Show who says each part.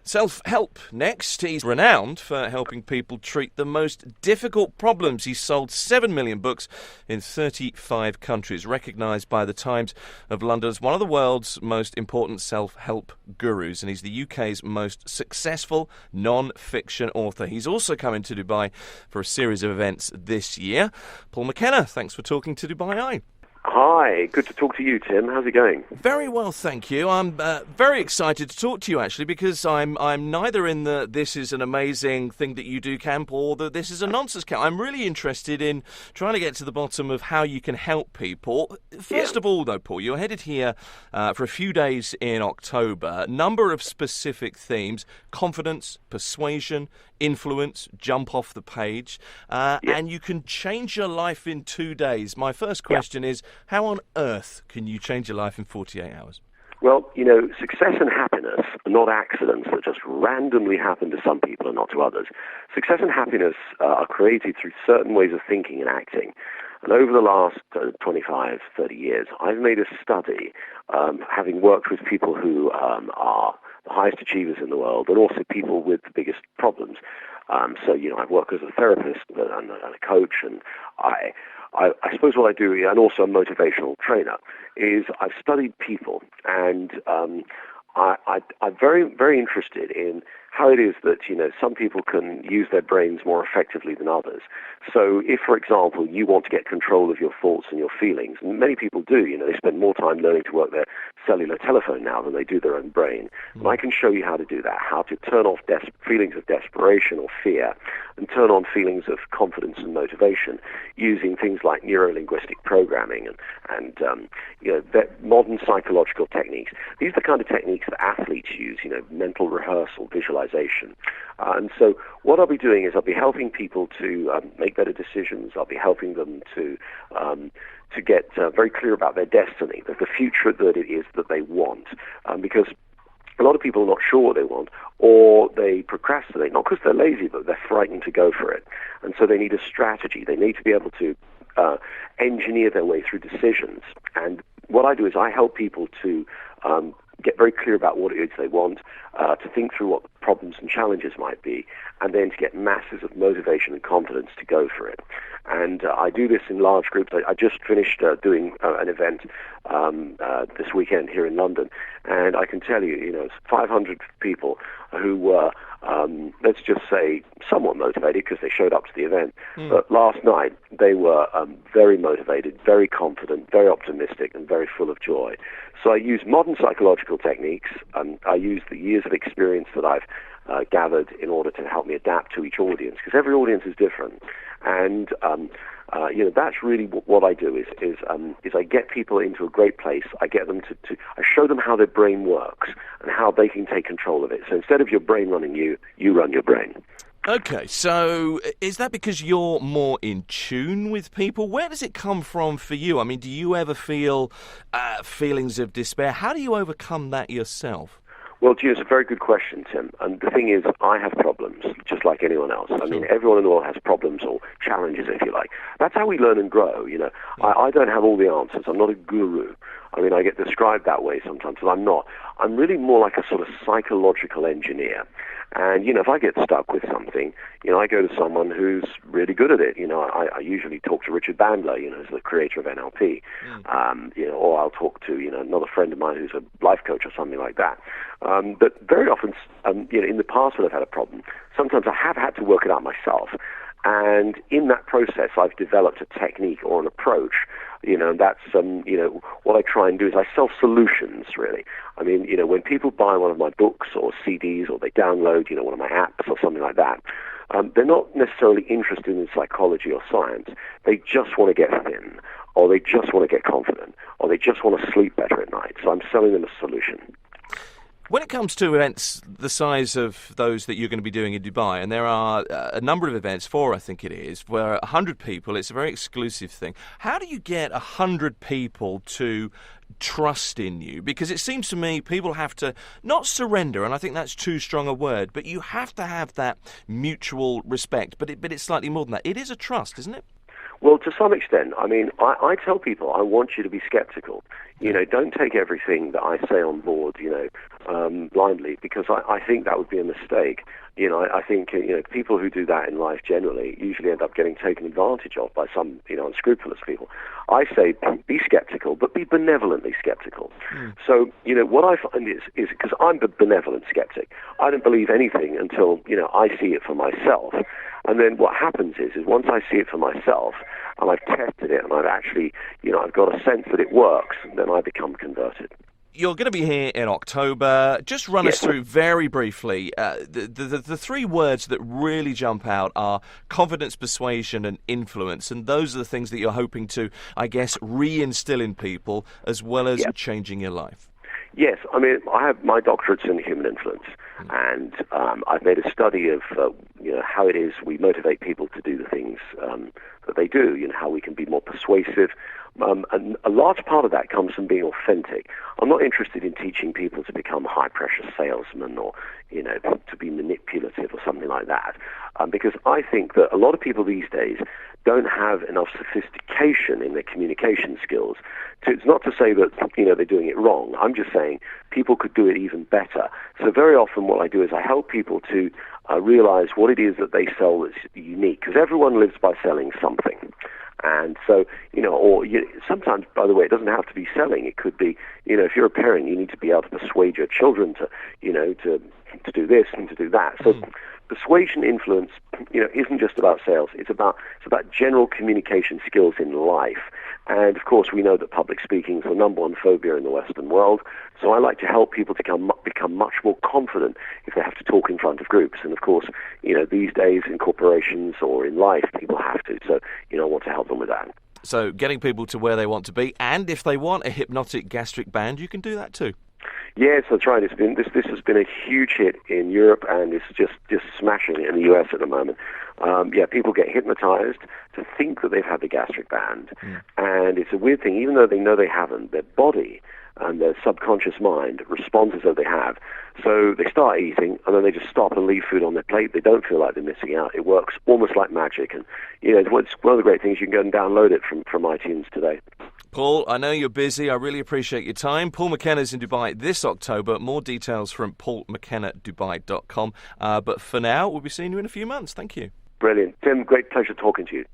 Speaker 1: Self-help next. He's renowned for helping people treat the most difficult problems. He's sold 7 million books in 35 countries, recognised by the Times of London as one of the world's most important self-help gurus, and he's the UK's most successful non-fiction author. He's also coming to Dubai for a series of events this year. Paul Mckenna, thanks for talking to Dubai Eye.
Speaker 2: Hi, good to talk to you, Tim. How's it going?
Speaker 1: Very well, thank you. I'm very excited to talk to you, actually, because I'm neither in the this is an amazing thing that you do camp or the this is a nonsense camp. I'm really interested in trying to get to the bottom of how you can help people. First of all, though, Paul, you're headed here for a few days in October. A number of specific themes: confidence, persuasion, influence, jump off the page, and you can change your life in 2 days. My first question is, how on earth can you change your life in 48 hours?
Speaker 2: Well, success and happiness are not accidents that just randomly happen to some people and not to others. Success and happiness are created through certain ways of thinking and acting. And over the last 25, 30 years, I've made a study, having worked with people who are the highest achievers in the world and also people with the biggest problems. I've worked as a therapist and a coach, and I suppose what I do, and also a motivational trainer, is I've studied people, and I'm very, very interested in how it is that, some people can use their brains more effectively than others. So if, for example, you want to get control of your thoughts and your feelings, and many people do, they spend more time learning to work their cellular telephone now than they do their own brain. And I can show you how to do that, how to turn off feelings of desperation or fear and turn on feelings of confidence and motivation using things like neuro-linguistic programming and modern psychological techniques. These are the kind of techniques that athletes use, mental rehearsal, visualization. And so what I'll be doing is I'll be helping people to make better decisions. I'll be helping them to get very clear about their destiny, the future that it is that they want, because a lot of people are not sure what they want, or they procrastinate, not because they're lazy, but they're frightened to go for it. And so they need a strategy. They need to be able to engineer their way through decisions. And what I do is I help people to get very clear about what it is they want, to think through what the problems and challenges might be, and then to get masses of motivation and confidence to go for it. And I do this in large groups. I just finished doing an event this weekend here in London, and I can tell you, it's 500 people who were, let's just say, somewhat motivated because they showed up to the event. But last night, they were very motivated, very confident, very optimistic, and very full of joy. So I use modern psychological techniques. I use the years of experience that I've gathered in order to help me adapt to each audience, because every audience is different. And that's really what I do is I get people into a great place. I get them I show them how their brain works and how they can take control of it. So instead of your brain running you, you run your brain.
Speaker 1: Okay, so is that because you're more in tune with people? Where does it come from for you? I mean, do you ever feel feelings of despair? How do you overcome that yourself?
Speaker 2: Well, it's a very good question, Tim. And the thing is, I have problems, just like anyone else. I mean, everyone in the world has problems or challenges, if you like. That's how we learn and grow, I don't have all the answers. I'm not a guru. I mean, I get described that way sometimes, but I'm not. I'm really more like a sort of psychological engineer. And, if I get stuck with something, I go to someone who's really good at it. I usually talk to Richard Bandler, who's the creator of NLP, or I'll talk to, another friend of mine who's a life coach or something like that. But very often, in the past when I've had a problem, sometimes I have had to work it out myself. And in that process, I've developed a technique or an approach, and that's, what I try and do is I sell solutions, really. I mean, when people buy one of my books or CDs or they download, one of my apps or something like that, they're not necessarily interested in psychology or science. They just want to get thin, or they just want to get confident, or they just want to sleep better at night. So I'm selling them a solution.
Speaker 1: When it comes to events the size of those that you're going to be doing in Dubai, and there are a number of events, 4 I think it is, where 100 people, it's a very exclusive thing. How do you get 100 people to trust in you? Because it seems to me people have to not surrender, and I think that's too strong a word, but you have to have that mutual respect. But it's slightly more than that. It is a trust, isn't it?
Speaker 2: Well, to some extent. I mean, I tell people I want you to be skeptical. Don't take everything that I say on board, blindly, because I think that would be a mistake. I think people who do that in life generally usually end up getting taken advantage of by some unscrupulous people. I say be skeptical, but be benevolently skeptical. So what I find is because I'm the benevolent skeptic, I don't believe anything until I see it for myself. And then what happens is once I see it for myself and I've tested it and I've actually I've got a sense that it works, then I become converted.
Speaker 1: You're going to be here in October. Just run us through very briefly. The three words that really jump out are confidence, persuasion, and influence. And those are the things that you're hoping to, I guess, re-instill in people as well as changing your life. Yes, I mean, I have my doctorate's in human influence, and I've made a study of how it is we motivate people to do the things that they do. How we can be more persuasive. And a large part of that comes from being authentic. I'm not interested in teaching people to become high-pressure salesmen or, to be manipulative or something like that, because I think that a lot of people these days don't have enough sophistication in their communication skills. It's not to say that, they're doing it wrong. I'm just saying people could do it even better. So very often what I do is I help people to realize what it is that they sell that's unique, because everyone lives by selling something. And so, sometimes, by the way, it doesn't have to be selling. It could be, if you're a parent, you need to be able to persuade your children to do this and to do that. So persuasion, influence, isn't just about sales. It's about general communication skills in life. And of course, we know that public speaking is the number one phobia in the Western world. So I like to help people to become much more confident if they have to talk in front of groups. And of course, these days in corporations or in life, people have to. So, I want to help them with that. So getting people to where they want to be, and if they want a hypnotic gastric band, you can do that too. Yes, that's right. This has been a huge hit in Europe, and it's just smashing it in the US at the moment. People get hypnotized to think that they've had the gastric band, and it's a weird thing. Even though they know they haven't, their body and their subconscious mind responds as though they have. So they start eating, and then they just stop and leave food on their plate. They don't feel like they're missing out. It works almost like magic, and it's one of the great things. You can go and download it from iTunes today. Paul, I know you're busy. I really appreciate your time. Paul Mckenna's in Dubai this October. More details from paulmckennadubai.com. But for now, we'll be seeing you in a few months. Thank you. Brilliant. Tim, great pleasure talking to you.